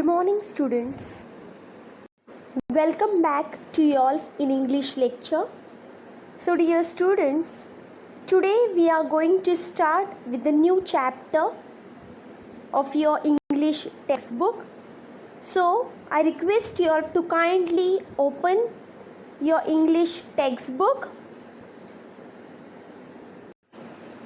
morning, students. Welcome back to you all in English lecture. So, dear students, today we are going to start with the new chapter of your English textbook. So, I request you all to kindly open your English textbook.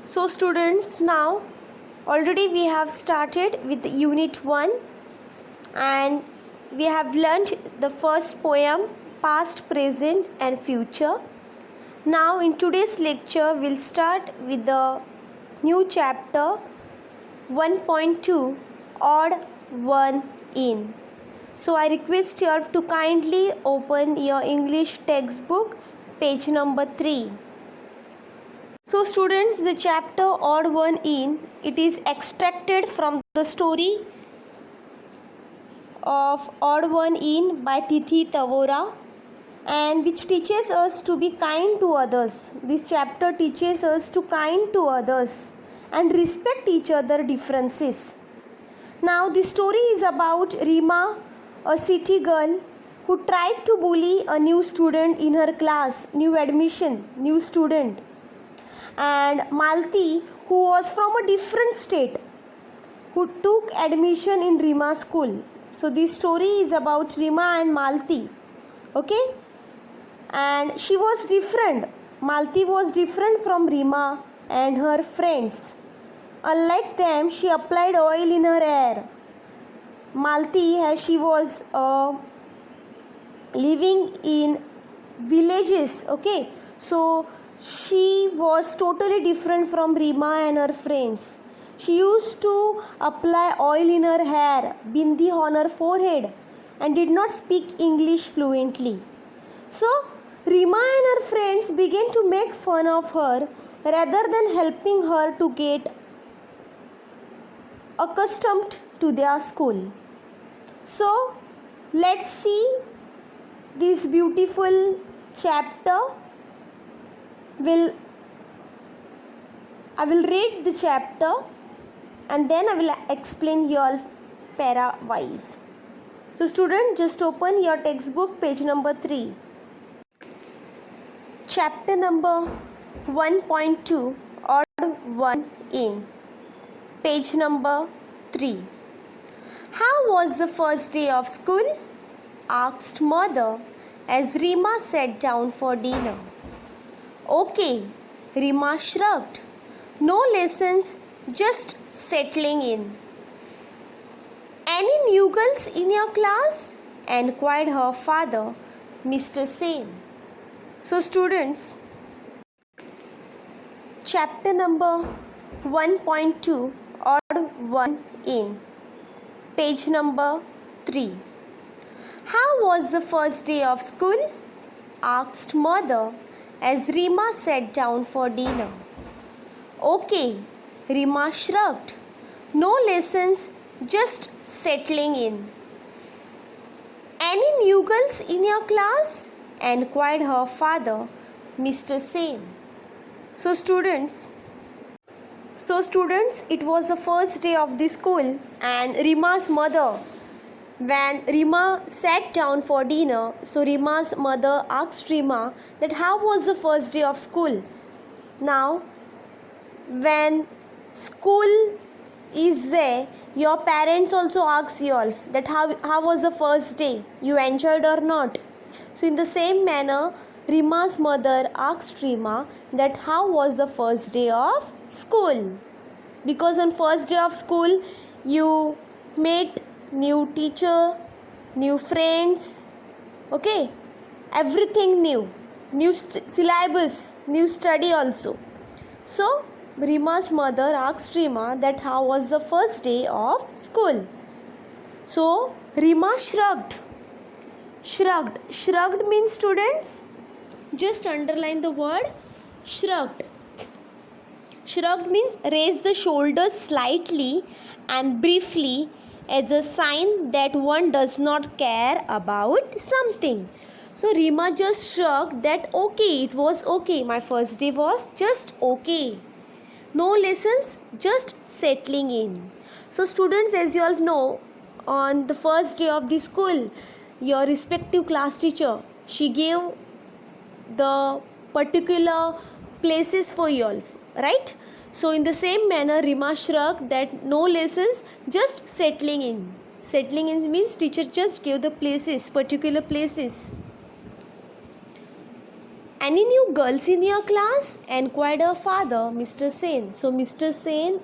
So, students, now already we have started with Unit 1 and we have learnt the first poem, past, present and future. Now in today's lecture we'll start with the new chapter 1.2, odd one in. So I request you all to kindly open your English textbook, page number 3. So students, the chapter odd one in, it is extracted from the story of Odd One In by Tithi Tavora, and which teaches us to be kind to others. This chapter teaches us to kind to others and respect each other differences. Now this story is about Rima, a city girl who tried to bully a new student in her class, new admission, new student, and Malti, who was from a different state, who took admission in Rima's school. So this story is about Rima and Malti, okay? And she was different. Malti was different from Rima and her friends. Unlike them, she applied oil in her hair. Malti, as she was living in villages, okay? So she was totally different from Rima and her friends. She used to apply oil in her hair, bindi on her forehead, and did not speak English fluently. So, Rima and her friends began to make fun of her rather than helping her to get accustomed to their school. So, let's see this beautiful chapter. I will read the chapter and then I will explain you all para wise. So student, just open your textbook, page number 3. Chapter number 1.2, odd one in. Page number 3. How was the first day of school? Asked mother as Rima sat down for dinner. Okay, Rima shrugged. No lessons, just settling in. Any new girls in your class? Enquired her father, Mr. Sen. So students, chapter number 1.2, odd one in. Page number 3. How was the first day of school? Asked mother as Rima sat down for dinner. Okay, Rima shrugged. No lessons, just settling in. Any new girls in your class? Enquired her father, Mr. Sen. So students, it was the first day of the school and Rima's mother, when Rima sat down for dinner, so Rima's mother asked Rima that how was the first day of school? Now, when school is there, your parents also ask you all that how was the first day, you enjoyed or not. So in the same manner, Rima's mother asked Rima that how was the first day of school, because on first day of school you met new teacher, new friends, okay, everything new syllabus, new study also. So Rima's mother asked Rima that how was the first day of school. So Rima shrugged. Shrugged means, students, just underline the word shrugged. Shrugged means raise the shoulders slightly and briefly as a sign that one does not care about something. So Rima just shrugged that okay, it was okay, my first day was just okay. No lessons, just settling in. So students, as you all know, on the first day of the school, your respective class teacher, she gave the particular places for you all, right? So in the same manner, Rima shrugged that no lessons, just settling in. Settling in means teacher just gave the places, particular places. Any new girls in your class? Enquired her father, Mr. Sen. So Mr. Sen,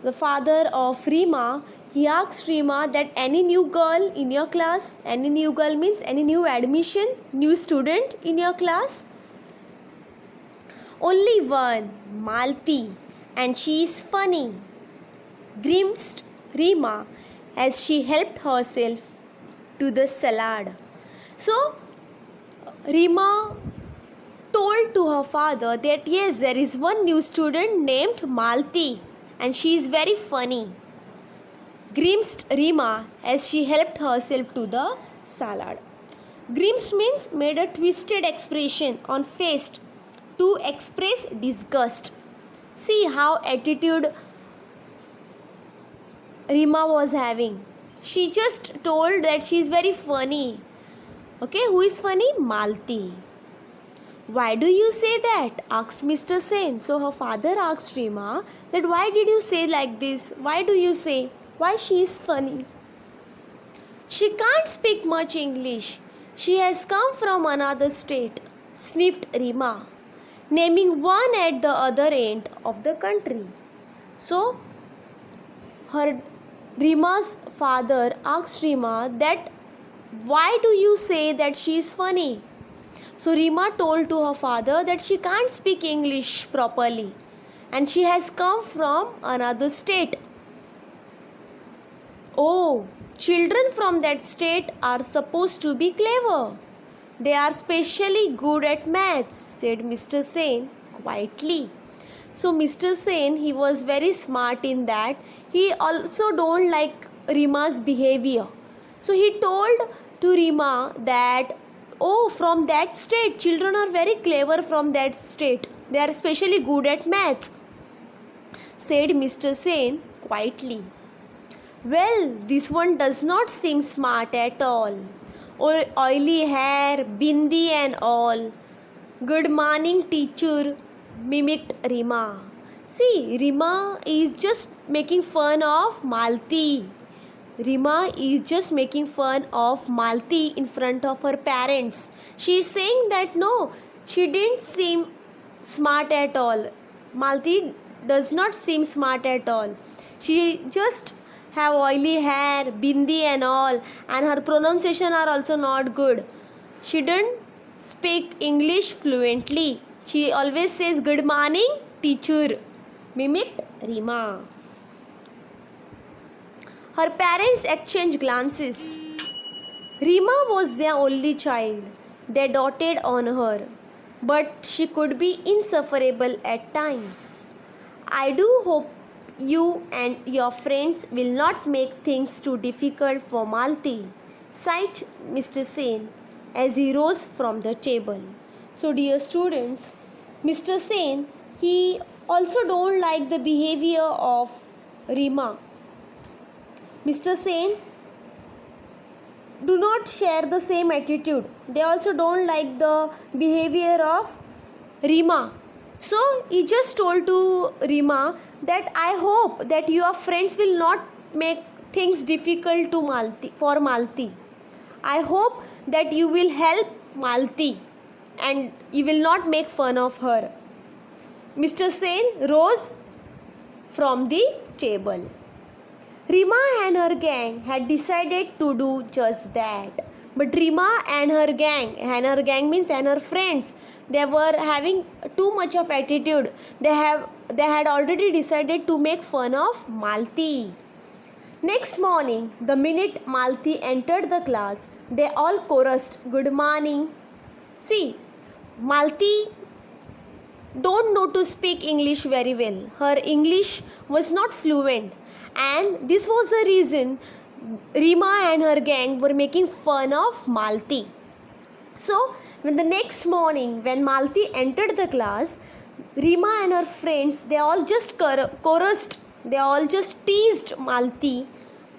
the father of Rima, he asked Rima that any new girl in your class? Any new girl means any new admission, new student in your class? Only one, Malti, and she is funny, grimaced Rima as she helped herself to the salad. So Rima told to her father that yes, there is one new student named Malti and she is very funny. Grimaced Rima as she helped herself to the salad. Grimaced means made a twisted expression on face to express disgust. See how attitude Rima was having. She just told that she is very funny. Okay, who is funny? Malti. Why do you say that? Asked Mr. Sen. So her father asked Rima that why did you say like this? Why do you say? Why she is funny? She can't speak much English. She has come from another state, sniffed Rima, naming one at the other end of the country. So her Rima's father asked Rima that why do you say that she is funny? So Rima told to her father that she can't speak English properly and she has come from another state. Oh, children from that state are supposed to be clever. They are specially good at maths, said Mr. Sen quietly. So Mr. Sen, he was very smart in that. He also don't like Rima's behavior. So he told to Rima that oh, from that state, children are very clever from that state. They are especially good at maths, said Mr. Sen quietly. Well, this one does not seem smart at all. Oily hair, bindi and all. Good morning, teacher, mimicked Rima. See, Rima is just making fun of Malti. Rima is just making fun of Malti in front of her parents. She is saying that no, she didn't seem smart at all. Malti does not seem smart at all. She just have oily hair, bindi and all, and her pronunciation are also not good. She didn't speak English fluently. She always says good morning, teacher, mimicked Rima. Her parents exchanged glances. Rima was their only child. They doted on her, but she could be insufferable at times. I do hope you and your friends will not make things too difficult for Malti, sighed Mr. Sen as he rose from the table. So dear students, Mr. Sen, he also don't like the behavior of Rima. Mr. Sen do not share the same attitude. They also don't like the behavior of Rima. So he just told to Rima that I hope that your friends will not make things difficult to Malti. I hope that you will help Malti and you will not make fun of her. Mr. Sen rose from the table. Rima and her gang had decided to do just that. But Rima and her gang means and her friends, they were having too much of attitude. They had already decided to make fun of Malti. Next morning, the minute Malti entered the class, they all chorused, "Good morning." See, Malti don't know to speak English very well. Her English was not fluent, and this was the reason Rima and her gang were making fun of Malti. So, when the next morning, when Malti entered the class, Rima and her friends, they all just chorused, they all just teased Malti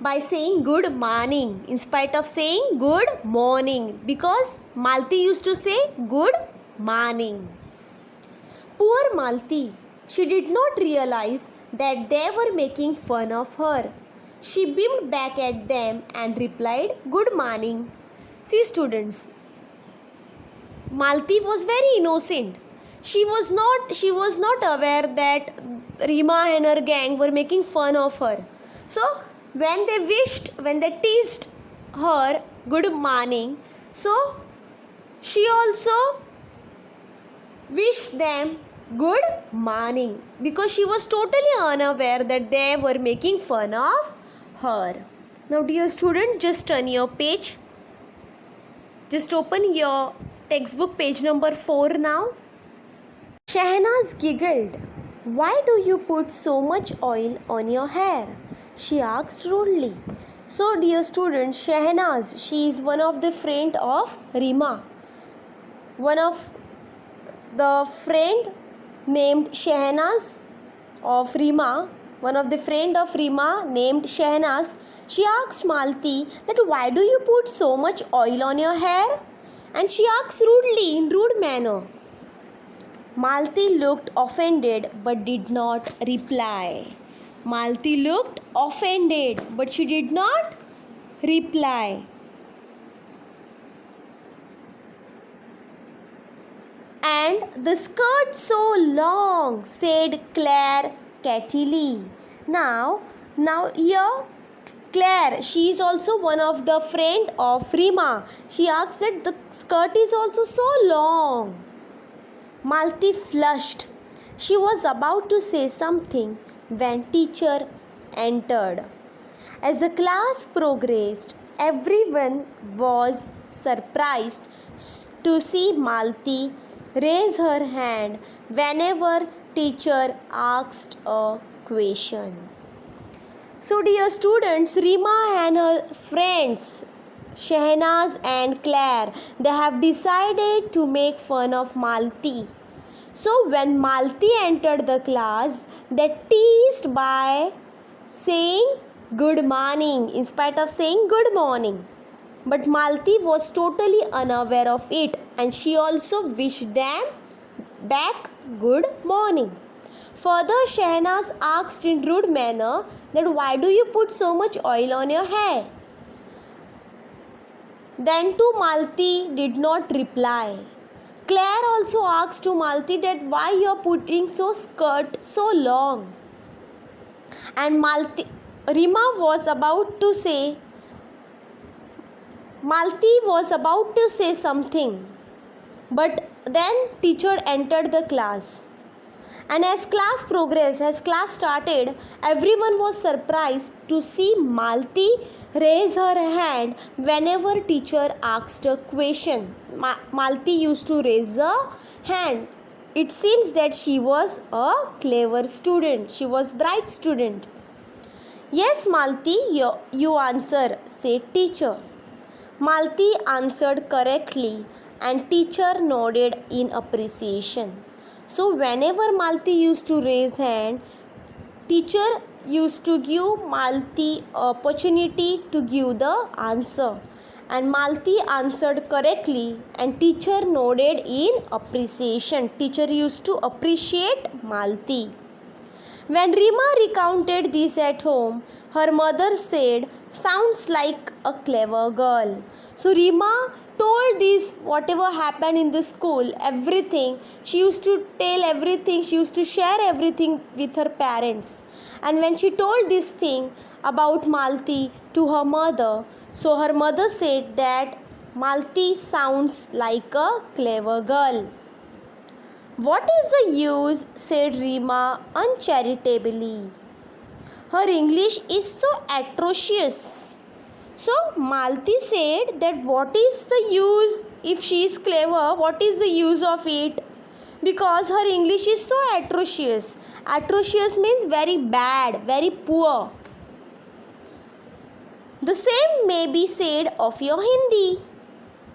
by saying good morning in spite of saying good morning, because Malti used to say good morning. Poor Malti, she did not realize that they were making fun of her. She beamed back at them and replied, "Good morning." See, students, Malti was very innocent. She was not aware that Rima and her gang were making fun of her. So when they teased her good morning, so she also wished them good morning, because she was totally unaware that they were making fun of her. Now dear student, just turn your page. Just open your textbook page number 4 now. Shahnaz giggled. "Why do you put so much oil on your hair?" she asked rudely. So dear student, Shahnaz, she is one of the friend of Rima. One of the friend named Shahnaz of Rima, one of the friend of Rima named Shahnaz, she asked Malti that why do you put so much oil on your hair? And she asked rudely, in rude manner. Malti looked offended but did not reply. Malti looked offended but she did not reply. "And the skirt so long," said Claire catily. Now here Claire, she is also one of the friend of Rima. She asks that the skirt is also so long. Malti flushed. She was about to say something when teacher entered. As the class progressed, everyone was surprised to see Malti raise her hand whenever teacher asked a question. So dear students, Rima and her friends Shahnaz and Claire, they have decided to make fun of Malti. So when Malti entered the class, they teased by saying good morning in spite of saying good morning. But Malti was totally unaware of it, and she also wished them back good morning. Further, Shahnaz asked in rude manner that why do you put so much oil on your hair? Then too Malti did not reply. Claire also asked to Malti that why you are putting so skirt so long. And Rima was about to say, Malti was about to say something, but then teacher entered the class. And as class progressed, as class started, everyone was surprised to see Malti raise her hand whenever teacher asked a question. Malti used to raise her hand. It seems that she was a clever student. She was bright student. "Yes, Malti, you answer," said teacher. Malti answered correctly and teacher nodded in appreciation. So whenever Malti used to raise hand, teacher used to give Malti opportunity to give the answer. And Malti answered correctly and teacher nodded in appreciation. Teacher used to appreciate Malti. When Rima recounted this at home, her mother said, "Sounds like a clever girl." So Rima told this whatever happened in the school, everything. She used to tell everything. She used to share everything with her parents. And when she told this thing about Malti to her mother, so her mother said that Malti sounds like a clever girl. "What is the use?" said Rima uncharitably. "Her English is so atrocious." So Malti said that what is the use if she is clever? What is the use of it? Because her English is so atrocious. Atrocious means very bad, very poor. "The same may be said of your Hindi,"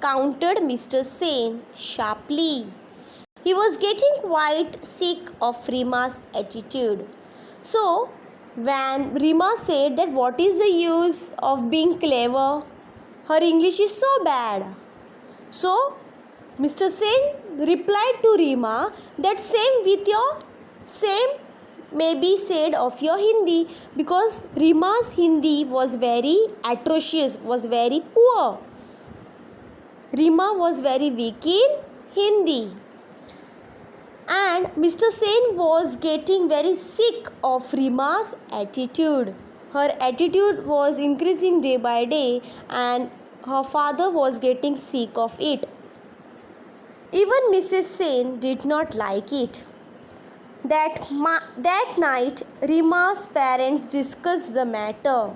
countered Mr. Sen sharply. He was getting quite sick of Rima's attitude. So When Rima said that what is the use of being clever? Her English is so bad. So Mr. Sen replied to Rima that same may be said of your Hindi, because Rima's Hindi was very atrocious, was very poor. Rima was very weak in Hindi. And Mr. Sen was getting very sick of Rima's attitude. Her attitude was increasing day by day, and her father was getting sick of it. Even Mrs. Sen did not like it. That night, Rima's parents discussed the matter.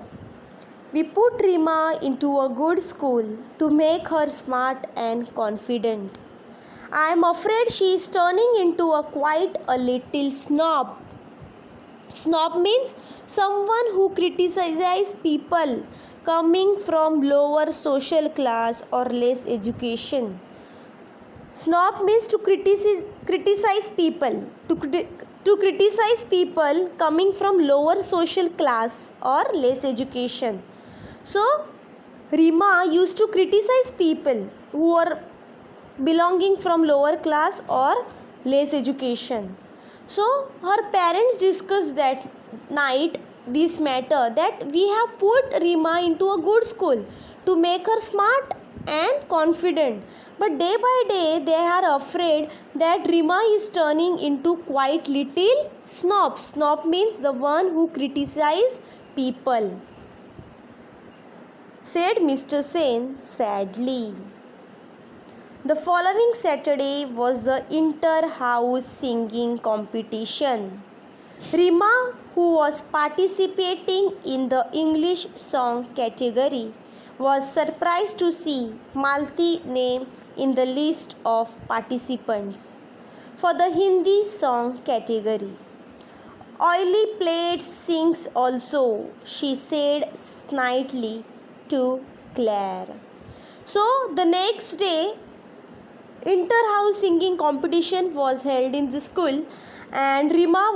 We put Rima into a good school to make her smart and confident. I am afraid she is turning into quite a little snob. Snob means someone who criticizes people coming from lower social class or less education. Snob means to criticize people. To criticize people coming from lower social class or less education. So, Rima used to criticize people who are belonging from lower class or less education. So, her parents discussed that night this matter, that we have put Rima into a good school to make her smart and confident. But day by day they are afraid that Rima is turning into quite little snob. Snob means the one who criticizes people, said Mr. Sen sadly. The following Saturday was the inter-house singing competition. Rima, who was participating in the English song category, was surprised to see Malti's name in the list of participants for the Hindi song category. Oily plate sings also, she said snidely to Claire. So the next day, inter-house singing competition was held in the school, and Rima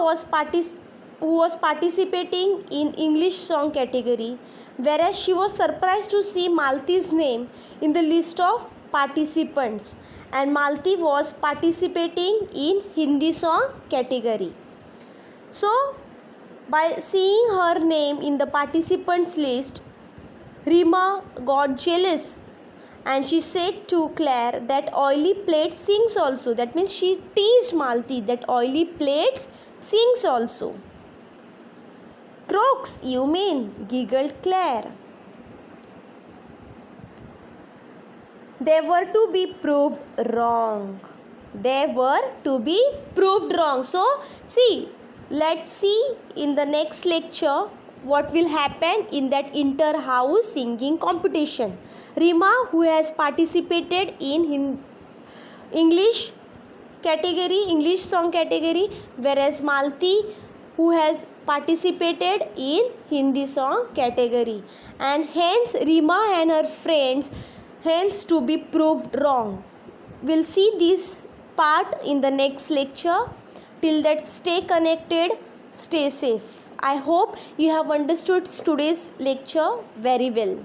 who was participating in English song category, whereas she was surprised to see Malti's name in the list of participants, and Malti was participating in Hindi song category. So by seeing her name in the participants list, Rima got jealous, and she said to Claire that oily plate sings also. That means she teased Malti that oily plates sings also. Croaks, you mean, giggled Claire. They were to be proved wrong. They were to be proved wrong. So, let's see in the next lecture what will happen in that inter-house singing competition. Rima, who has participated in English category, English song category, whereas Malti, who has participated in Hindi song category, and hence Rima and her friends hence to be proved wrong. We'll see this part in the next lecture. Till that, stay connected, stay safe. I hope you have understood today's lecture very well.